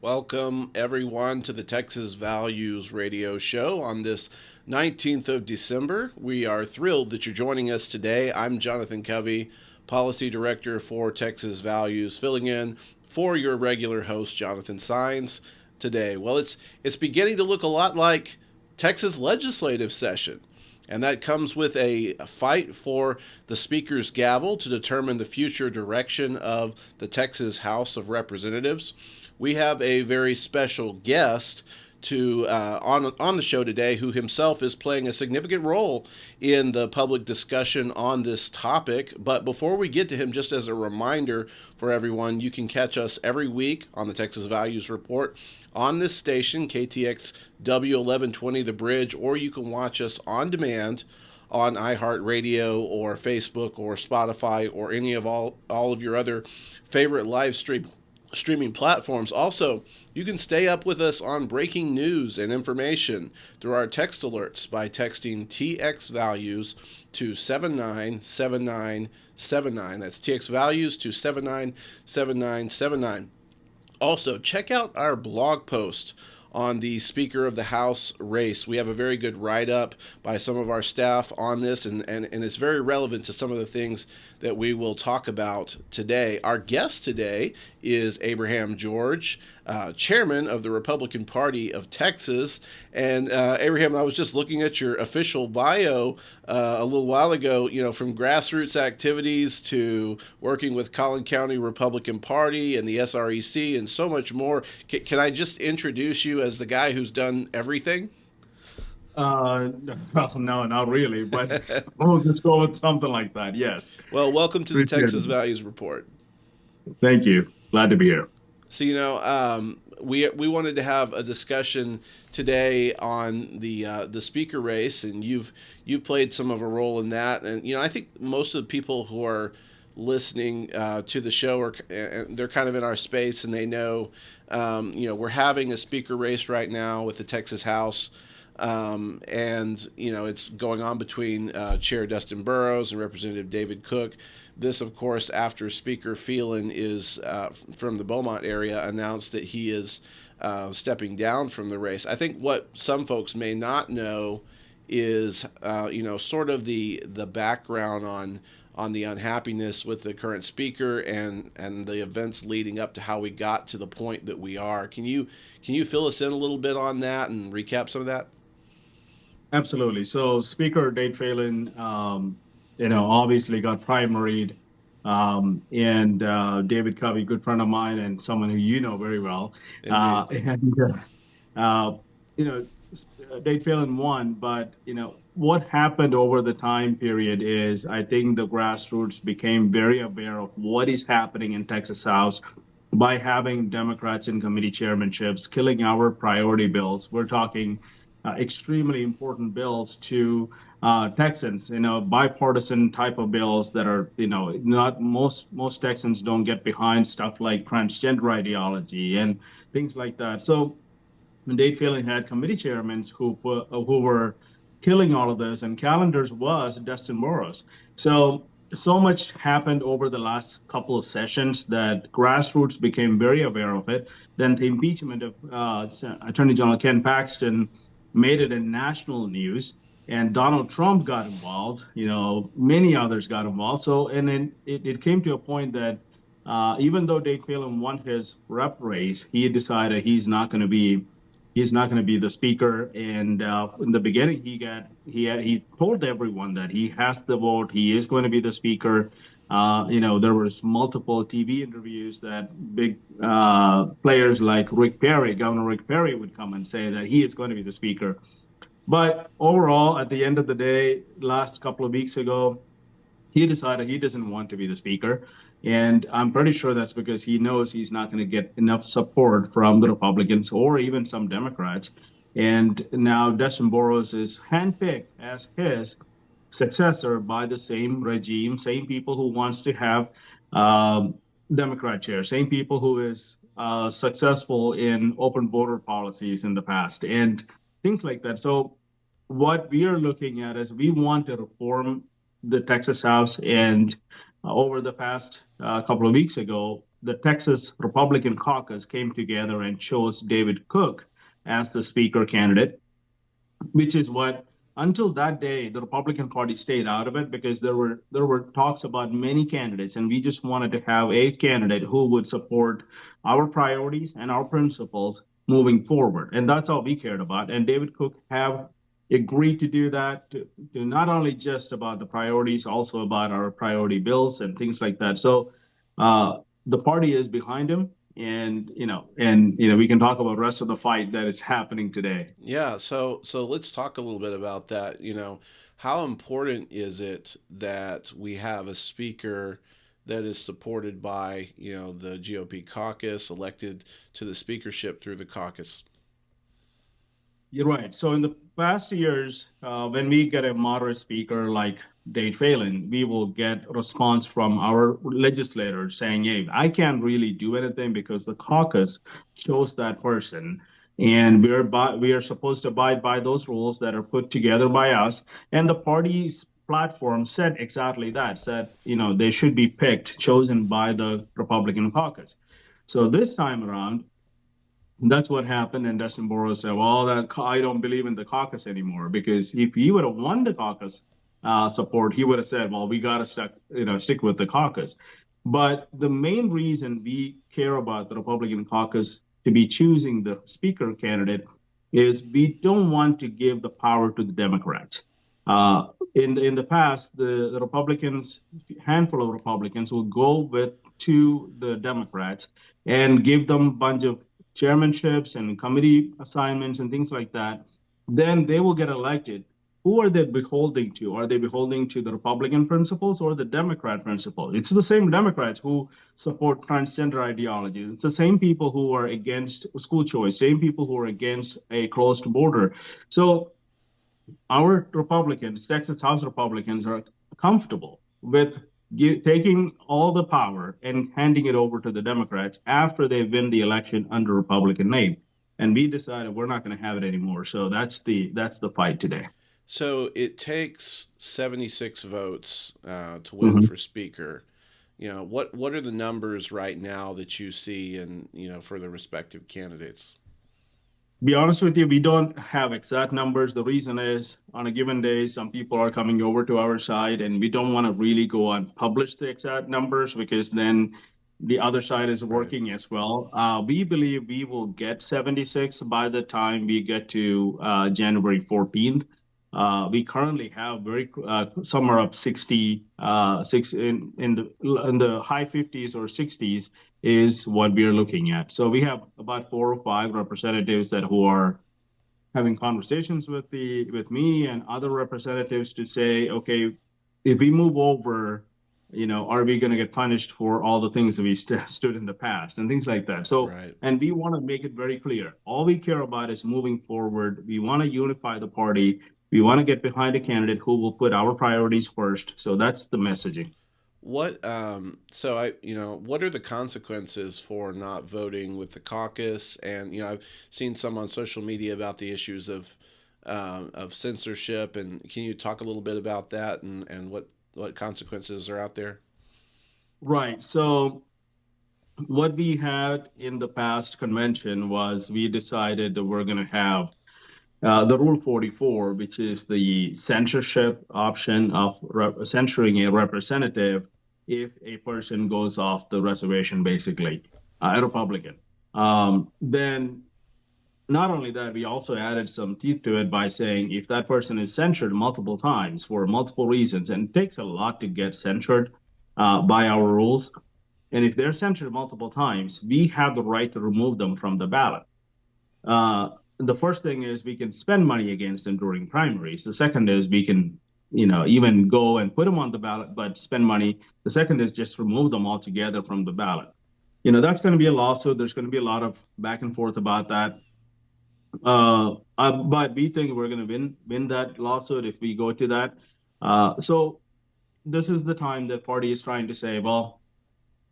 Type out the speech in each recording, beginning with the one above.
Welcome, everyone, to the Texas Values Radio Show on this 19th of December. We are thrilled that you're joining us today. I'm Jonathan Covey, Policy Director for Texas Values, filling in for your regular host, Jonathan Saenz, today. Well, it's beginning to look a lot like Texas legislative session. And that comes with a fight for the Speaker's gavel to determine the future direction of the Texas House of Representatives. We have a very special guest on the show today, who himself is playing a significant role in the public discussion on this topic. But before we get to him, just as a reminder for everyone, you can catch us every week on the Texas Values Report on this station, KTX W1120 The Bridge, or you can watch us on demand on iHeartRadio or Facebook or Spotify or any of all of your other favorite live streaming platforms. Also, you can stay up with us on breaking news and information through our text alerts by texting TX Values to 797979. That's TX Values to 797979. Also, check out our blog post on the Speaker of the House race. We have a very good write-up by some of our staff on this, and it's very relevant to some of the things that we will talk about today. Our guest today is Abraham George, chairman of the Republican Party of Texas. And Abraham, I was just looking at your official bio a little while ago, from grassroots activities to working with Collin County Republican Party and the SREC and so much more. Can I just introduce you as the guy who's done everything? Well, no, not really, but we'll just go with something like that. Yes. Well, welcome to the Appreciate Texas it. Values Report. Thank you. Glad to be here. So, we wanted to have a discussion today on the speaker race, and you've played some of a role in that. And I think most of the people who are listening to the show they're kind of in our space, and they know, we're having a speaker race right now with the Texas House. And it's going on between Chair Dustin Burrows and Representative David Cook. This, of course, after Speaker Phelan is from the Beaumont area announced that he is stepping down from the race. I think what some folks may not know is sort of the background on the unhappiness with the current speaker and the events leading up to how we got to the point that we are. Can you fill us in a little bit on that and recap some of that? Absolutely. So Speaker Dade Phelan, obviously got primaried, and David Covey, good friend of mine and someone who you know very well, and uh, you know, Dade Phelan won. But what happened over the time period is, I think the grassroots became very aware of what is happening in Texas House by having Democrats in committee chairmanships killing our priority bills. We're talking extremely important bills to Texans, bipartisan type of bills that are, not most Texans don't get behind stuff like transgender ideology and things like that. So Dade Phelan had committee chairmen who were killing all of this, and calendars was Dustin Burrows. So much happened over the last couple of sessions that grassroots became very aware of it. Then the impeachment of Attorney General Ken Paxton made it in national news, and Donald Trump got involved. Many others got involved. So, and then it came to a point that even though Dade Phelan won his rep race, he decided he's not going to be the speaker. And in the beginning, he told everyone that he has the vote. He is going to be the speaker. There was multiple TV interviews that big players like Governor Rick Perry would come and say that he is going to be the speaker. But overall, at the end of the day, last couple of weeks ago, he decided he doesn't want to be the speaker. And I'm pretty sure that's because he knows he's not going to get enough support from the Republicans or even some Democrats. And now Dustin Burrows is handpicked as his successor by the same regime, same people who wants to have Democrat chair, same people who is successful in open voter policies in the past and things like that. So what we are looking at is we want to reform the Texas House, and over the past couple of weeks ago, the Texas Republican caucus came together and chose David Cook as the speaker candidate, which is what until that day the Republican Party stayed out of it because there were talks about many candidates, and we just wanted to have a candidate who would support our priorities and our principles moving forward, and that's all we cared about. And David Cook have agreed to do that, to not only just about the priorities, also about our priority bills and things like that. So the party is behind him, and we can talk about the rest of the fight that is happening today. Yeah, so let's talk a little bit about that. How important is it that we have a speaker that is supported by, the GOP caucus, elected to the speakership through the caucus? You're right. So in the past years, when we get a moderate speaker like Dade Phelan, we will get a response from our legislators saying, "Hey, I can't really do anything because the caucus chose that person, and we are supposed to abide by those rules that are put together by us." And the party's platform said exactly that. Said, they should be picked, chosen by the Republican caucus. So this time around, that's what happened. And Dustin Burrows said, "Well, I don't believe in the caucus anymore," because if he would have won the caucus support, he would have said, "Well, we got to stick with the caucus." But the main reason we care about the Republican caucus to be choosing the speaker candidate is we don't want to give the power to the Democrats. In the past, the Republicans, handful of Republicans, will go to the Democrats and give them a bunch of chairmanships and committee assignments and things like that. Then they will get elected. Who are they beholding to? Are they beholding to the Republican principles or the Democrat principles? It's the same Democrats who support transgender ideology. It's the same people who are against school choice, same people who are against a closed border. So our Republicans, Texas House Republicans, are comfortable with taking all the power and handing it over to the Democrats after they win the election under Republican name. And we decided we're not going to have it anymore. So that's the fight today. So it takes 76 votes to win Mhm. for speaker. What are the numbers right now that you see, and for the respective candidates? Be honest with you, we don't have exact numbers. The reason is on a given day, some people are coming over to our side, and we don't want to really go and publish the exact numbers because then the other side is Right. working as well. We believe we will get 76 by the time we get to January 14th. We currently have somewhere up 60, in the high 50s or 60s is what we are looking at. So we have about 4 or 5 representatives who are having conversations with me and other representatives to say, okay, if we move over, are we going to get punished for all the things that we stood in the past and things like that? So, Right. and we want to make it very clear. All we care about is moving forward. We want to unify the party. We want to get behind a candidate who will put our priorities first. So that's the messaging. What are the consequences for not voting with the caucus? And I've seen some on social media about the issues of censorship. And can you talk a little bit about that, and what consequences are out there? Right. So what we had in the past convention was we decided that we're going to have the Rule 44, which is the censorship option of censoring a representative if a person goes off the reservation, basically, a Republican. Then not only that, we also added some teeth to it by saying if that person is censured multiple times for multiple reasons, and it takes a lot to get censured by our rules, and if they're censored multiple times, we have the right to remove them from the ballot. The first thing is we can spend money against them during primaries. The second is we can, even go and put them on the ballot, but spend money. The second is just remove them altogether from the ballot. That's going to be a lawsuit. There's going to be a lot of back and forth about that. But we think we're going to win that lawsuit if we go to that. So this is the time that party is trying to say, well,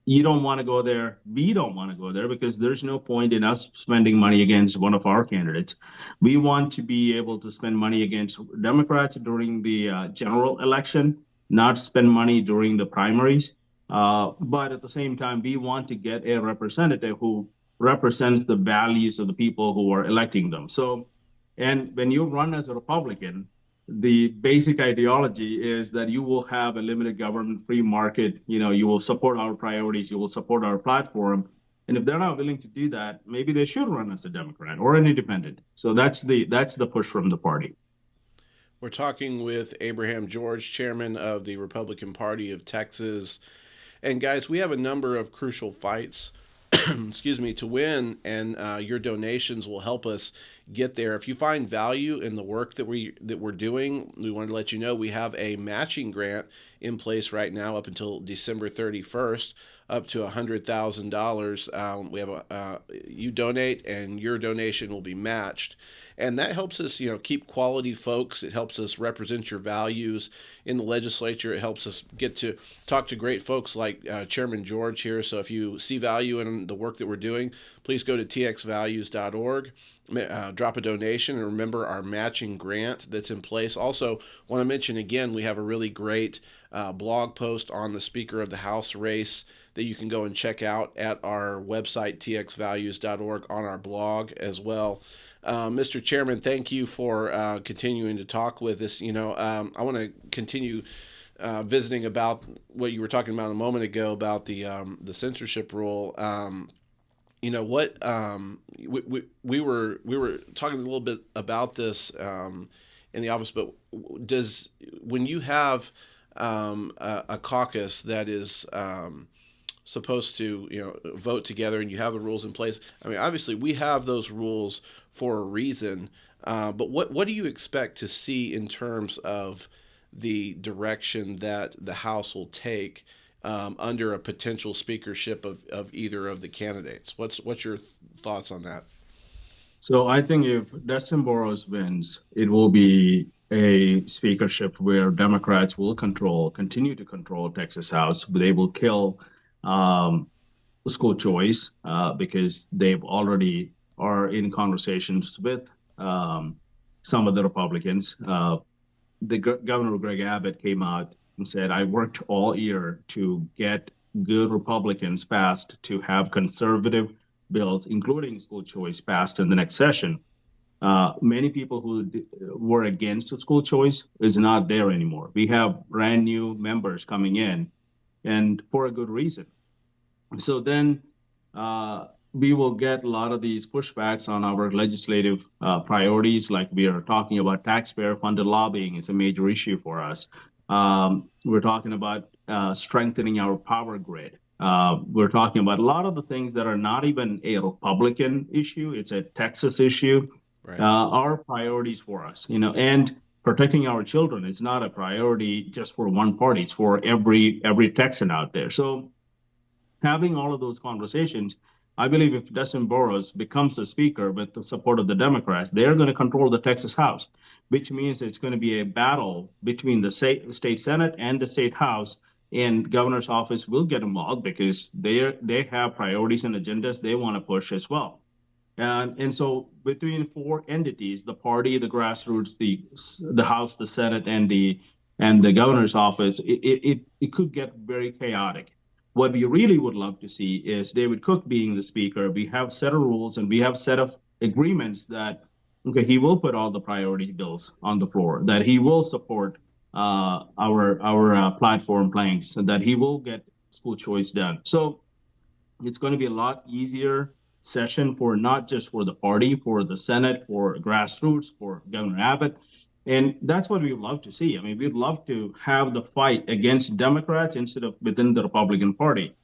you don't want to go there. We don't want to go there because there's no point in us spending money against one of our candidates. We want to be able to spend money against Democrats during the general election, not spend money during the primaries. But at the same time, we want to get a representative who represents the values of the people who are electing them. So, and when you run as a Republican, the basic ideology is that you will have a limited government, free market. You will support our priorities, you will support our platform. And if they're not willing to do that, maybe they should run as a Democrat or an independent. So that's the push from the party. We're talking with Abraham George, chairman of the Republican Party of Texas. And guys, we have a number of crucial fights, excuse me, to win, and your donations will help us get there. If you find value in the work that we're doing, we want to let you know we have a matching grant in place right now up until December 31st, up to $100,000. We have you donate, and your donation will be matched. And that helps us, keep quality folks. It helps us represent your values in the legislature. It helps us get to talk to great folks like Chairman George here. So if you see value in the work that we're doing, please go to txvalues.org, drop a donation, and remember our matching grant that's in place. Also, want to mention again, we have a really great blog post on the Speaker of the House race that you can go and check out at our website, txvalues.org, on our blog as well. Mr. Chairman, thank you for continuing to talk with us. I want to continue visiting about what you were talking about a moment ago about the censorship rule. What we were talking a little bit about this in the office, but when you have a caucus that is supposed to vote together and you have the rules in place, I mean, obviously we have those rules for a reason, but what do you expect to see in terms of the direction that the House will take under a potential speakership of either of the candidates? What's your thoughts on that? So I think if Dustin Burrows wins, it will be a speakership where Democrats will continue to control Texas House. They will kill um, school choice because they've already are in conversations with some of the Republicans. Governor Greg Abbott came out and said, "I worked all year to get good Republicans passed to have conservative bills, including school choice, passed in the next session." Many people who were against school choice is not there anymore. We have brand new members coming in, and for a good reason. So then we will get a lot of these pushbacks on our legislative priorities, like we are talking about taxpayer-funded lobbying is a major issue for us. We're talking about strengthening our power grid. We're talking about a lot of the things that are not even a Republican issue; it's a Texas issue. Right. Are priorities for us, and protecting our children is not a priority just for one party; it's for every Texan out there. So having all of those conversations, I believe if Dustin Burrows becomes the speaker with the support of the Democrats, they're going to control the Texas House, which means it's going to be a battle between the state Senate and the state House. And governor's office will get involved because they have priorities and agendas they want to push as well. And so between four entities, the party, the grassroots, the House, the Senate, and the governor's office, it could get very chaotic. What we really would love to see is David Cook being the speaker. We have set of rules and we have set of agreements that, okay, he will put all the priority bills on the floor, that he will support our platform planks, and that he will get school choice done. So it's going to be a lot easier session for not just for the party, for the Senate, for grassroots, for Governor Abbott. And that's what we would love to see. I mean, we'd love to have the fight against Democrats instead of within the Republican Party.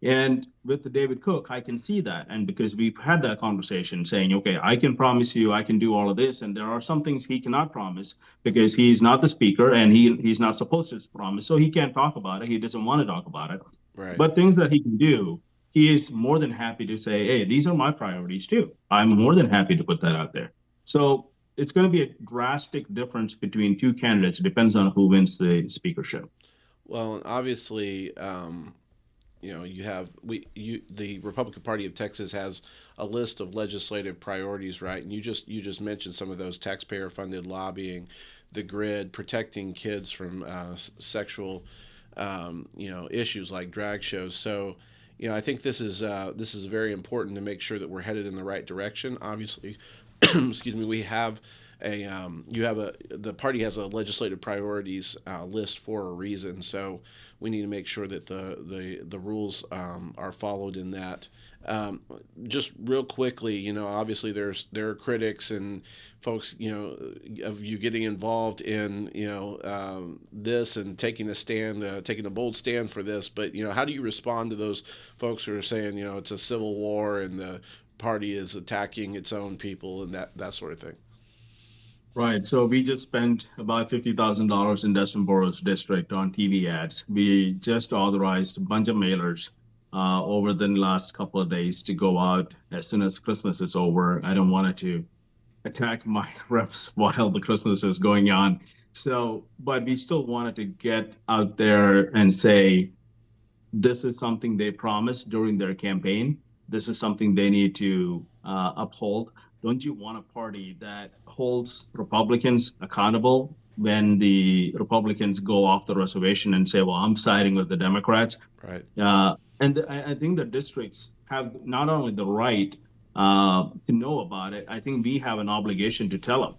And with the David Cook, I can see that. And because we've had that conversation saying, okay, I can promise you I can do all of this. And there are some things he cannot promise because he's not the speaker and he's not supposed to promise. So he can't talk about it. He doesn't want to talk about it. Right. But things that he can do, he is more than happy to say, hey, these are my priorities too. I'm more than happy to put that out there. So it's going to be a drastic difference between two candidates. It depends on who wins the speakership. Well, obviously, the Republican Party of Texas has a list of legislative priorities, right? And you just mentioned some of those: taxpayer-funded lobbying, the grid, protecting kids from sexual issues like drag shows. So, I think this is very important to make sure that we're headed in the right direction. Obviously, excuse me, we have the party has a legislative priorities list for a reason. So we need to make sure that the rules are followed in that. Just real quickly, obviously there are critics and folks, of you getting involved in, this and taking a stand, taking a bold stand for this. But, how do you respond to those folks who are saying, it's a civil war and the party is attacking its own people and that sort of thing? Right. So we just spent about $50,000 in Dustin Burrows district on TV ads. We just authorized a bunch of mailers over the last couple of days to go out as soon as Christmas is over. I don't want it to attack my reps while the Christmas is going on. So, but we still wanted to get out there and say, this is something they promised during their campaign. This is something they need to uphold. Don't you want a party that holds Republicans accountable when the Republicans go off the reservation and say, well, I'm siding with the Democrats? Right. And I think the districts have not only the right to know about it, I think we have an obligation to tell them.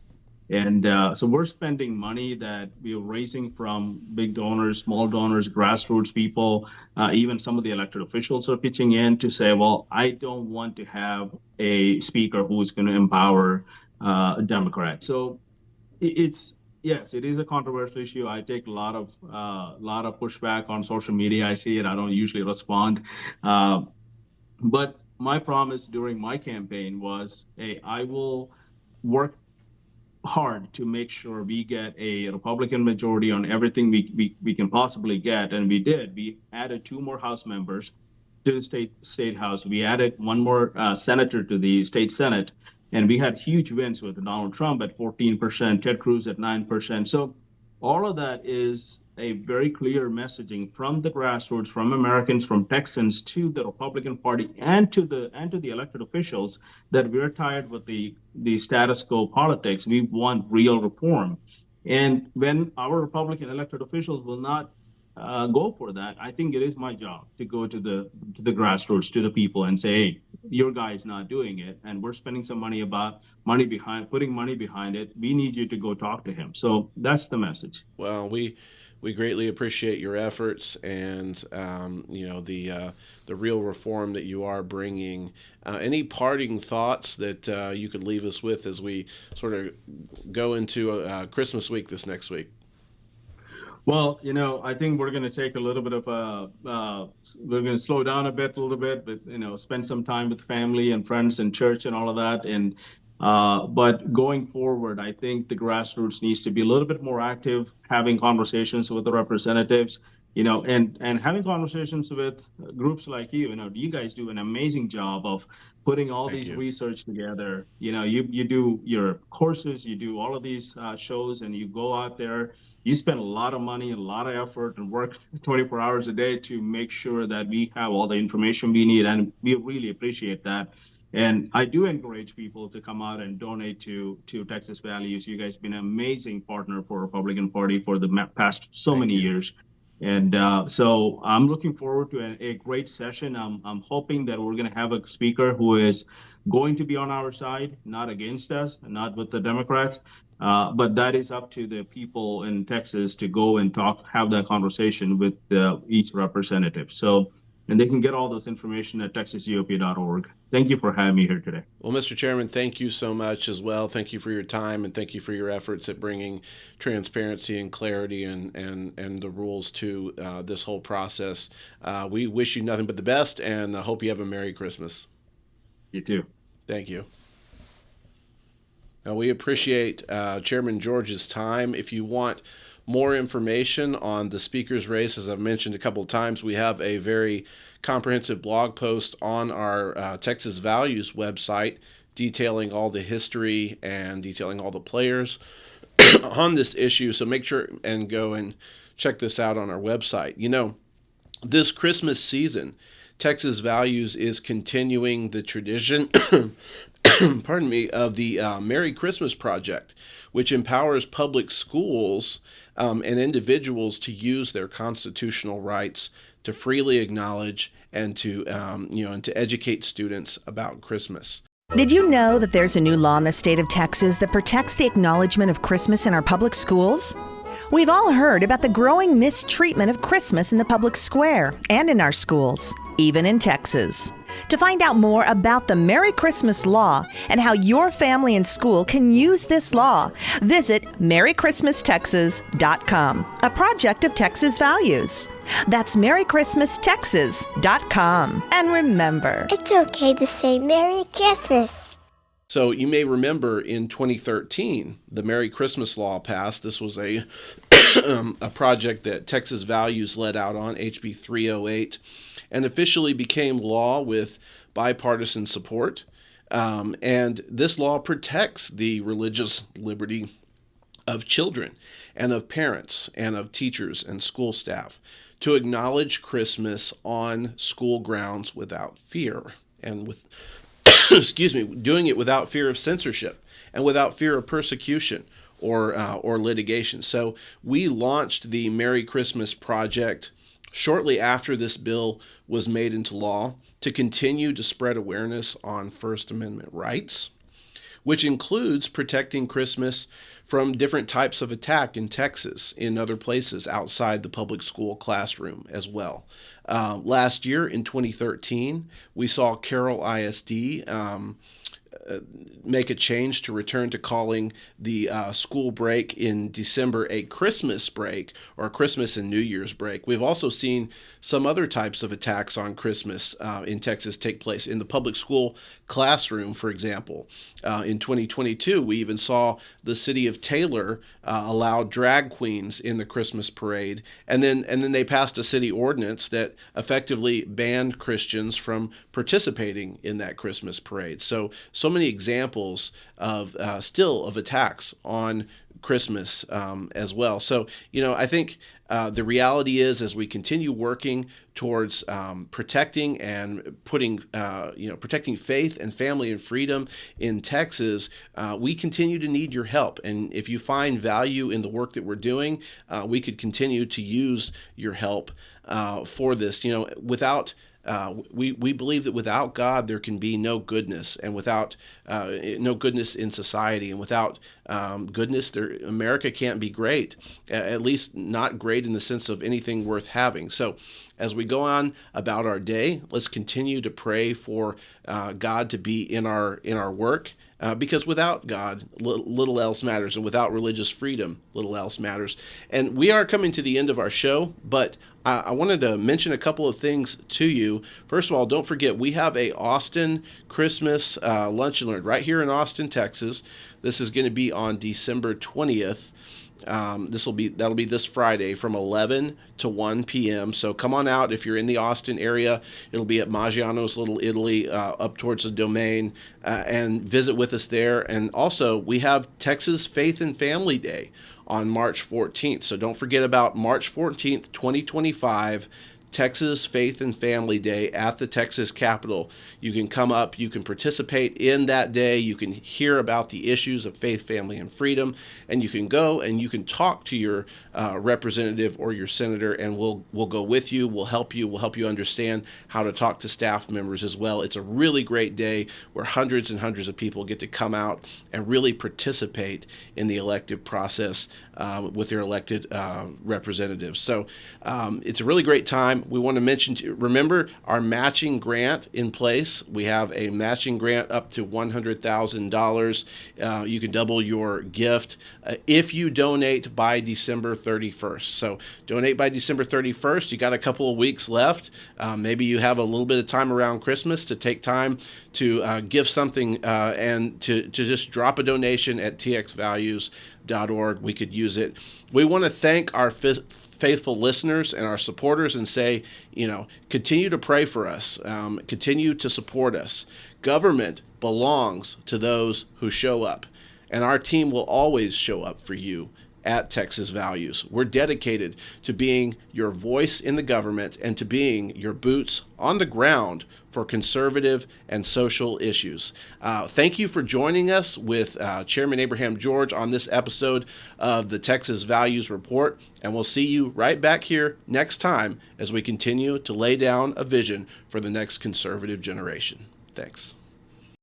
And so we're spending money that we are raising from big donors, small donors, grassroots people, even some of the elected officials are pitching in to say, well, I don't want to have a speaker who's going to empower a Democrat. So yes, it is a controversial issue. I take a lot of pushback on social media. I see it. I don't usually respond. But my promise during my campaign was, hey, I will work hard to make sure we get a Republican majority on everything we can possibly get. And we did. We added 2 more House members to the state House. We added 1 more senator to the state Senate. And we had huge wins with Donald Trump at 14%, Ted Cruz at 9%. So all of that is a very clear messaging from the grassroots, from Americans, from Texans to the Republican Party and to the elected officials that we're tired with the status quo politics. We want real reform. And when our Republican elected officials will not go for that, I think it is my job to go to the grassroots, to the people, and say, hey, your guy's not doing it, and we're spending some money putting money behind it. We need you to go talk to him. So that's the message. Well, we greatly appreciate your efforts and the real reform that you are bringing. Any parting thoughts that you could leave us with as we sort of go into Christmas week this next week? Well, I think we're going to take a little bit of we're going to slow down a little bit, but, spend some time with family and friends and church and all of that. And, but going forward, I think the grassroots needs to be a little bit more active, having conversations with the representatives, and having conversations with groups like you. You guys do an amazing job of putting all Thank these you. research together. You do your courses, you do all of these shows, and you go out there. You spend a lot of money, a lot of effort, and work 24 hours a day to make sure that we have all the information we need, and we really appreciate that. And I do encourage people to come out and donate to Texas Values. You guys have been an amazing partner for Republican Party for the past so many years. And so I'm looking forward to a great session. I'm hoping that we're going to have a speaker who is going to be on our side, not against us, not with the Democrats. But that is up to the people in Texas to go and have that conversation with each representative. So, and they can get all this information at texasgop.org. Thank you for having me here today. Well, Mr. Chairman, thank you so much as well. Thank you for your time and thank you for your efforts at bringing transparency and clarity and the rules to this whole process. We wish you nothing but the best and I hope you have a Merry Christmas. You too. Thank you. Now, we appreciate Chairman George's time. If you want more information on the speaker's race, as I've mentioned a couple of times, we have a very comprehensive blog post on our Texas Values website detailing all the history and detailing all the players on this issue. So make sure and go and check this out on our website. This Christmas season, Texas Values is continuing the tradition pardon me, of the Merry Christmas Project, which empowers public schools and individuals to use their constitutional rights to freely acknowledge and to and to educate students about Christmas. Did you know that there's a new law in the state of Texas that protects the acknowledgement of Christmas in our public schools? We've all heard about the growing mistreatment of Christmas in the public square and in our schools, even in Texas. To find out more about the Merry Christmas Law and how your family and school can use this law, visit MerryChristmasTexas.com, a project of Texas Values. That's MerryChristmasTexas.com. And remember, it's okay to say Merry Christmas. So you may remember in 2013, the Merry Christmas Law passed. This was a a project that Texas Values led out on, HB 308, and officially became law with bipartisan support. And this law protects the religious liberty of children and of parents and of teachers and school staff to acknowledge Christmas on school grounds without fear and with doing it without fear of censorship and without fear of persecution or litigation. So we launched the Merry Christmas Project shortly after this bill was made into law to continue to spread awareness on First Amendment rights, which includes protecting Christmas from different types of attack in Texas, in other places outside the public school classroom as well. Last year in 2013, we saw Carroll ISD make a change to return to calling the school break in December a Christmas break or a Christmas and New Year's break. We've also seen some other types of attacks on Christmas in Texas take place in the public school classroom, for example. In 2022, we even saw the city of Taylor allow drag queens in the Christmas parade, and then they passed a city ordinance that effectively banned Christians from participating in that Christmas parade. So many examples of still of attacks on Christmas as well. So, I think the reality is, as we continue working towards protecting and protecting faith and family and freedom in Texas, we continue to need your help. And if you find value in the work that we're doing, we could continue to use your help for this. We believe that without God there can be no goodness, and without no goodness in society, and without goodness, America can't be great, at least not great in the sense of anything worth having. So as we go on about our day, let's continue to pray for God to be in our work. Because without God, little else matters, and without religious freedom, little else matters. And we are coming to the end of our show, but I wanted to mention a couple of things to you. First of all, don't forget, we have a Austin Christmas Lunch and Learn right here in Austin, Texas. This is going to be on December 20th. That'll be this Friday from 11 to 1 p.m. So come on out if you're in the Austin area. It'll be at Maggiano's Little Italy up towards the Domain, and visit with us there. And also, we have Texas Faith and Family Day on March 14th. So don't forget about March 14th, 2025, Texas Faith and Family Day at the Texas Capitol. You can come up, you can participate in that day, you can hear about the issues of faith, family, and freedom, and you can go and you can talk to your representative or your senator, and we'll go with you, we'll help you understand how to talk to staff members as well. It's a really great day where hundreds and hundreds of people get to come out and really participate in the elective process with their elected representatives. So it's a really great time. We want to mention, remember our matching grant in place. We have a matching grant up to $100,000. You can double your gift if you donate by December 31st. So donate by December 31st. You got a couple of weeks left. Maybe you have a little bit of time around Christmas to take time to give something and to just drop a donation at txvalues.org. We could use it. We want to thank our faithful listeners and our supporters and say, continue to pray for us, continue to support us. Government belongs to those who show up, and our team will always show up for you at Texas Values. We're dedicated to being your voice in the government and to being your boots on the ground for conservative and social issues. Thank you for joining us with Chairman Abraham George on this episode of the Texas Values Report, and we'll see you right back here next time as we continue to lay down a vision for the next conservative generation. Thanks.